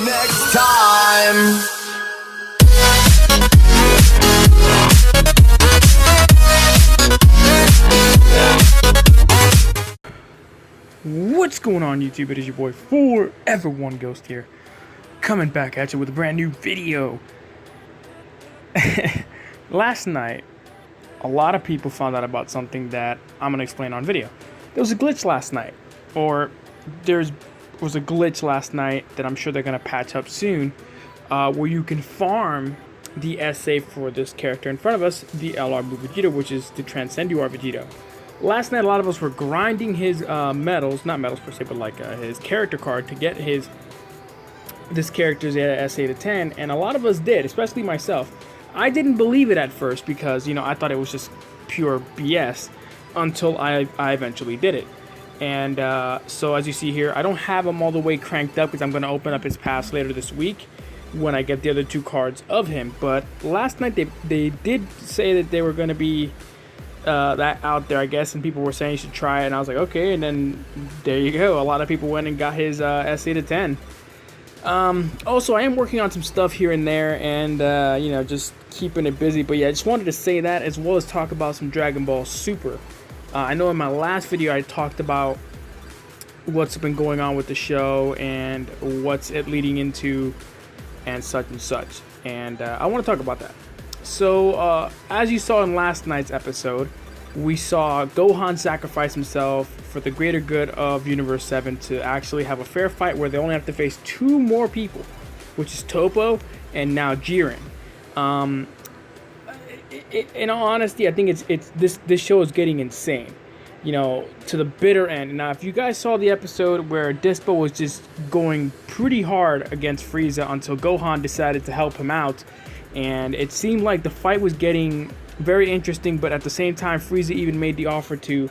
next time. What's going on, YouTube? It is your boy Forever One Ghost here, coming back at you with a brand new video. Last night, a lot of people found out about something that I'm going to explain on video. There was a glitch last night, or there was a glitch last night that I'm sure they're going to patch up soon, where you can farm the SA for this character in front of us, the LR Blue Vegito, which is the Transcend UR Vegito. Last night, a lot of us were grinding his medals, not medals per se, but like his character card to get this character's SA to 10, and a lot of us did, especially myself. I didn't believe it at first because, I thought it was just pure BS until I eventually did it. And so as you see here, I don't have him all the way cranked up because I'm going to open up his pass later this week when I get the other two cards of him. But last night they did say that they were going to be that out there, I guess, and people were saying you should try it, and I was like, okay, and then there you go. A lot of people went and got his SA to 10. Also, I am working on some stuff here and there, and just keeping it busy. But yeah, I just wanted to say that, as well as talk about some Dragon Ball Super. I know in my last video I talked about what's been going on with the show and what's it leading into and such and such, and I want to talk about that. So, as you saw in last night's episode, we saw Gohan sacrifice himself for the greater good of Universe 7 to actually have a fair fight where they only have to face two more people, which is Toppo and now Jiren. In all honesty, I think this show is getting insane, to the bitter end. Now, if you guys saw the episode where Dispo was just going pretty hard against Frieza until Gohan decided to help him out, and it seemed like the fight was getting very interesting, but at the same time, Frieza even made the offer to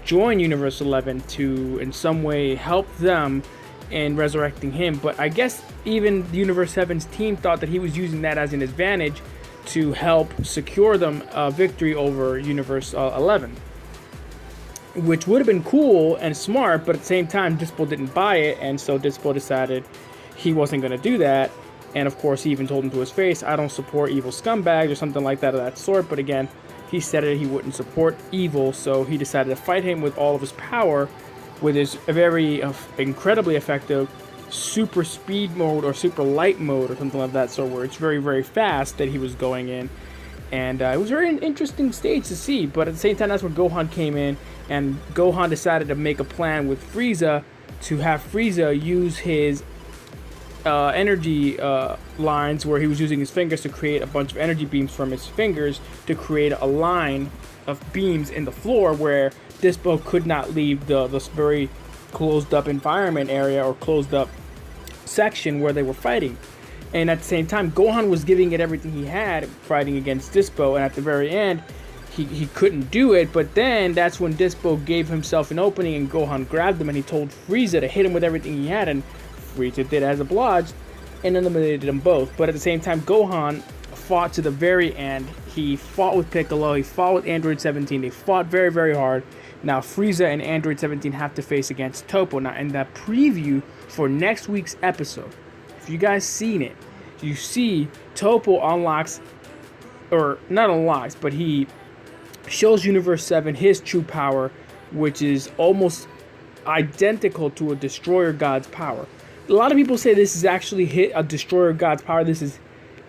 join Universe 11 to, in some way, help them in resurrecting him. But I guess even Universe 7's team thought that he was using that as an advantage to help secure them a victory over Universe 11. Which would have been cool and smart, but at the same time, Dispo didn't buy it, and so Dispo decided he wasn't going to do that. And of course, he even told him to his face, I don't support evil scumbags or something like that of that sort. But again, he said it, he wouldn't support evil, so he decided to fight him with all of his power with his very incredibly effective super speed mode or super light mode or something like that sort, where it's very, very fast that he was going in. And it was a very interesting stage to see, but at the same time, that's where Gohan came in, and Gohan decided to make a plan with Frieza to have Frieza use his energy lines, where he was using his fingers to create a bunch of energy beams from his fingers to create a line of beams in the floor where Dispo could not leave this very closed up environment area or closed up section where they were fighting. And at the same time, Gohan was giving it everything he had fighting against Dispo, and at the very end he couldn't do it. But then that's when Dispo gave himself an opening and Gohan grabbed him and he told Frieza to hit him with everything he had, and Frieza did as obliged and eliminated them both. But at the same time, Gohan fought to the very end. He fought with Piccolo, he fought with Android 17, they fought very, very hard. Now Frieza and Android 17 have to face against Toppo. Now in that preview for next week's episode, if you guys seen it, you see Toppo unlocks, or not unlocks, but he shows Universe 7 his true power, which is almost identical to a Destroyer God's power. A lot of people say this is actually a Destroyer God's power. This is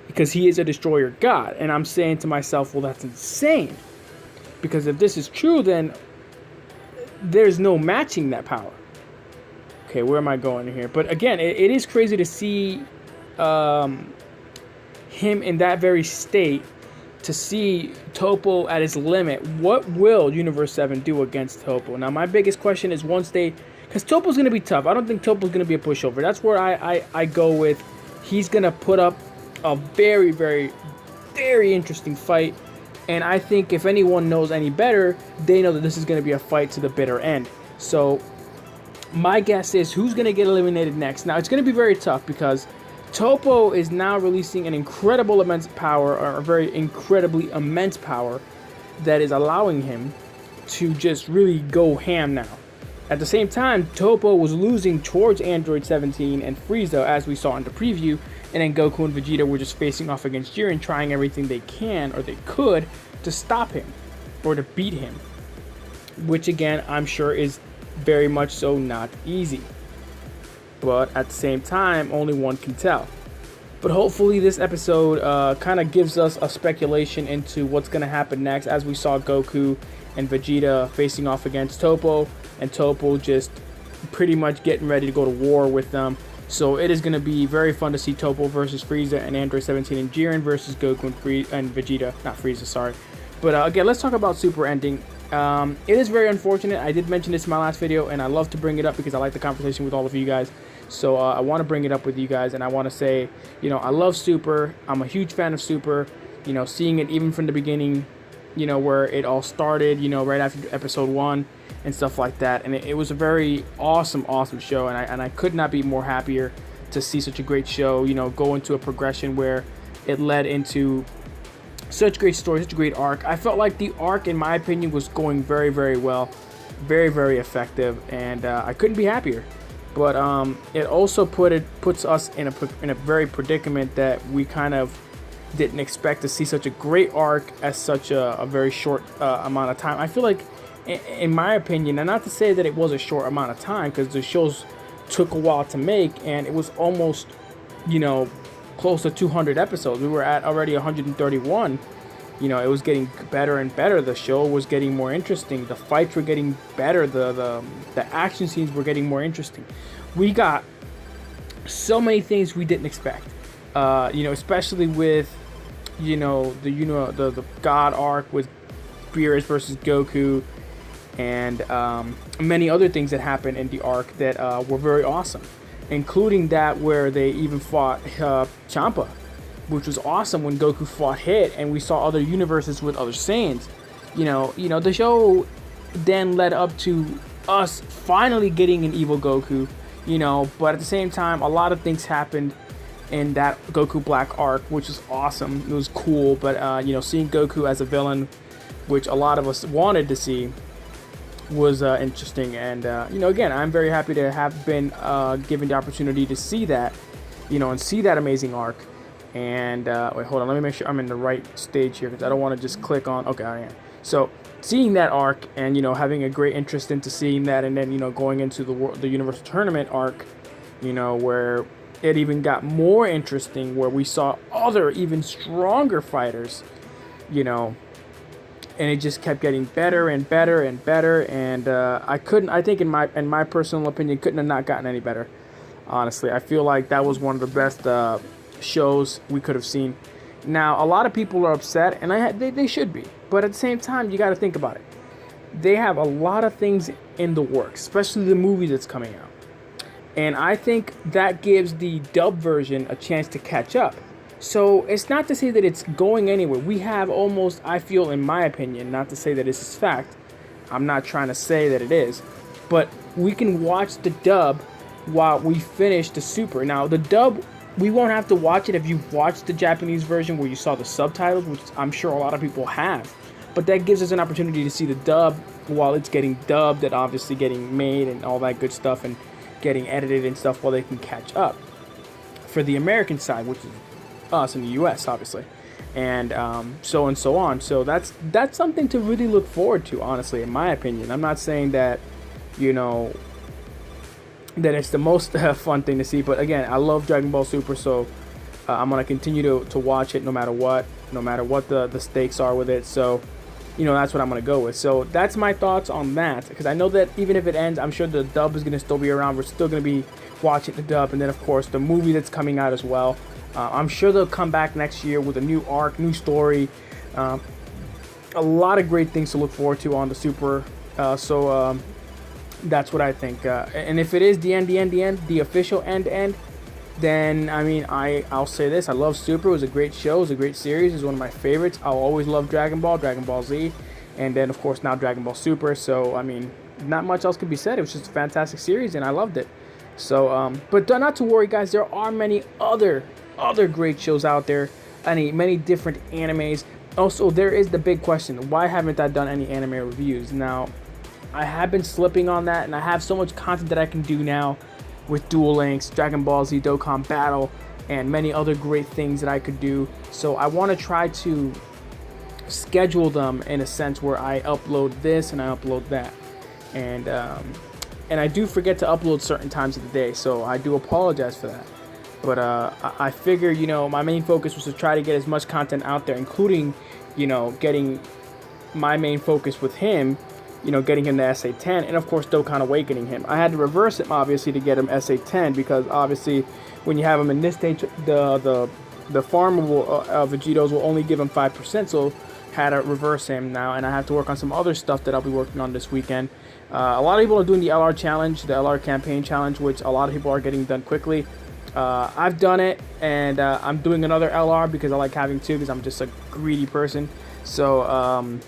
because he is a Destroyer God. And I'm saying to myself, well, that's insane. Because if this is true, then there's no matching that power. Okay, where am I going here? But again, it is crazy to see him in that very state, to see Toppo at his limit. What will Universe 7 do against Toppo? Now, my biggest question is because Toppo's going to be tough. I don't think Toppo's going to be a pushover. That's where I go with, he's going to put up a very, very, very interesting fight. And I think if anyone knows any better, they know that this is going to be a fight to the bitter end. So my guess is who's going to get eliminated next. Now, it's going to be very tough because Toppo is now releasing an incredible immense power, or a very incredibly immense power that is allowing him to just really go ham now. At the same time, Toppo was losing towards Android 17 and Frieza, as we saw in the preview, and then Goku and Vegeta were just facing off against Jiren, trying everything they can or they could to stop him or to beat him, which again I'm sure is very much so not easy, but at the same time only one can tell. But hopefully this episode kind of gives us a speculation into what's going to happen next, as we saw Goku and Vegeta facing off against Toppo, and Toppo just pretty much getting ready to go to war with them. So it is going to be very fun to see Toppo versus Frieza and Android 17 and Jiren versus Goku and Vegeta. Not Frieza, sorry. But again, let's talk about Super ending. It is very unfortunate. I did mention this in my last video, and I love to bring it up because I like the conversation with all of you guys. So I want to bring it up with you guys, and I want to say, you know, I love Super. I'm a huge fan of Super. You know, seeing it even from the beginning, you know, where it all started, you know, right after episode 1 and stuff like that. And it was a very awesome show, and I could not be more happier to see such a great show, you know, go into a progression where it led into such great story, such a great arc. I felt like the arc, in my opinion, was going very, very well, very, very effective, and I couldn't be happier. But it also puts us in a very predicament that we kind of didn't expect to see such a great arc as such a very short amount of time. I feel like, in my opinion, and not to say that it was a short amount of time, because the shows took a while to make, and it was almost, you know, close to 200 episodes. We were at already 131. You know, it was getting better and better. The show was getting more interesting. The fights were getting better. The action scenes were getting more interesting. We got so many things we didn't expect. You know, especially with, you know, the God arc with Beerus versus Goku, and many other things that happened in the arc that were very awesome, including that where they even fought Champa, which was awesome when Goku fought Hit, and we saw other universes with other Saiyans. You know, the show then led up to us finally getting an evil Goku, you know, but at the same time, a lot of things happened in that Goku Black arc, which was awesome. It was cool, but you know, seeing Goku as a villain, which a lot of us wanted to see, was interesting. And you know, again, I'm very happy to have been given the opportunity to see that, you know, and see that amazing arc. And wait, hold on, let me make sure I'm in the right stage here, because I don't want to just click on, okay, I am. So seeing that arc, and you know, having a great interest into seeing that, and then, you know, going into the Universal Tournament arc, you know, where it even got more interesting, where we saw other even stronger fighters, you know, and it just kept getting better and better and better. And I think in my personal opinion, couldn't have not gotten any better. Honestly, I feel like that was one of the best shows we could have seen. Now, a lot of people are upset, and they should be, but at the same time, you got to think about it. They have a lot of things in the works, especially the movie that's coming out, and I think that gives the dub version a chance to catch up. So it's not to say that it's going anywhere. We have almost, I feel, in my opinion, not to say that this is fact, I'm not trying to say that it is, but we can watch the dub while we finish the Super. Now, the dub, we won't have to watch it if you've watched the Japanese version where you saw the subtitles, which I'm sure a lot of people have. But that gives us an opportunity to see the dub while it's getting dubbed, and obviously getting made and all that good stuff, and getting edited and stuff, while they can catch up for the American side, which is us in the US, obviously, and so on. So that's something to really look forward to, honestly, in my opinion. I'm not saying that, you know, that it's the most fun thing to see, but again, I love Dragon Ball Super, so I'm gonna continue to watch it no matter what the stakes are with it. So, you know, that's what I'm gonna go with. So that's my thoughts on that, because I know that even if it ends, I'm sure the dub is gonna still be around. We're still gonna be watching the dub, and then of course the movie that's coming out as well. I'm sure they'll come back next year with a new arc, new story, a lot of great things to look forward to on the Super. So that's what I think. And if it is the end, the official end, then I mean, I'll say this: I love Super. It was a great show. It was a great series. It's one of my favorites. I'll always love Dragon Ball Z, and then of course now Dragon Ball Super. So I mean, not much else could be said. It was just a fantastic series, and I loved it. So, but not to worry, guys. There are many other great shows out there, many different animes. Also, there is the big question: why haven't I done any anime reviews? Now, I have been slipping on that, and I have so much content that I can do now with Duel Links, Dragon Ball Z Dokkan Battle, and many other great things that I could do. So I want to try to schedule them in a sense where I upload this and I upload that. And I do forget to upload certain times of the day, so I do apologize for that. But I figure, you know, my main focus was to try to get as much content out there, including, you know, getting my main focus with him, you know, getting him to SA10, and of course Dokkan Awakening him. I had to reverse him, obviously, to get him SA10, because obviously when you have him in this stage, the farmable Vegitos will only give him 5%, so had to reverse him now, and I have to work on some other stuff that I'll be working on this weekend. A lot of people are doing the LR challenge, the LR campaign challenge, which a lot of people are getting done quickly. I've done it, and I'm doing another LR because I like having two, because I'm just a greedy person. So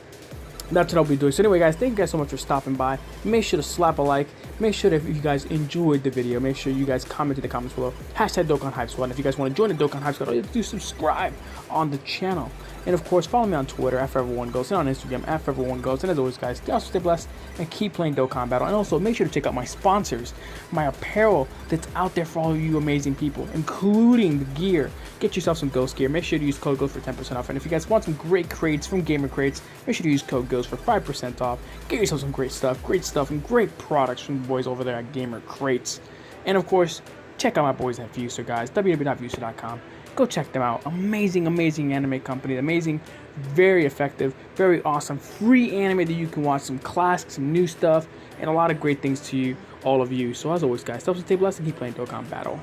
that's what I'll be doing. So anyway, guys, thank you guys so much for stopping by. Make sure to slap a like. Make sure that if you guys enjoyed the video, make sure you guys comment in the comments below. Hashtag Dokkan Hype Squad. And if you guys want to join the Dokkan Hype Squad, all you have to do is subscribe on the channel. And of course, follow me on Twitter, @ForeverOneGhost, and on Instagram, @ForeverOneGhost. And as always, guys, also stay blessed and keep playing Dokkan Battle. And also, make sure to check out my sponsors, my apparel that's out there for all of you amazing people, including the gear. Get yourself some Ghost gear. Make sure to use code GHOST for 10% off. And if you guys want some great crates from Gamer Crates, make sure to use code GHOST for 5% off. Get yourself some great stuff, and great products from the boys over there at Gamer Crates. And of course, check out my boys at Vuser, guys, www.vuser.com. Go check them out. Amazing, amazing anime company. Amazing, very effective, very awesome. Free anime that you can watch, some classics, some new stuff, and a lot of great things to you, all of you. So as always, guys, stay blessed and keep playing Dokkan Battle.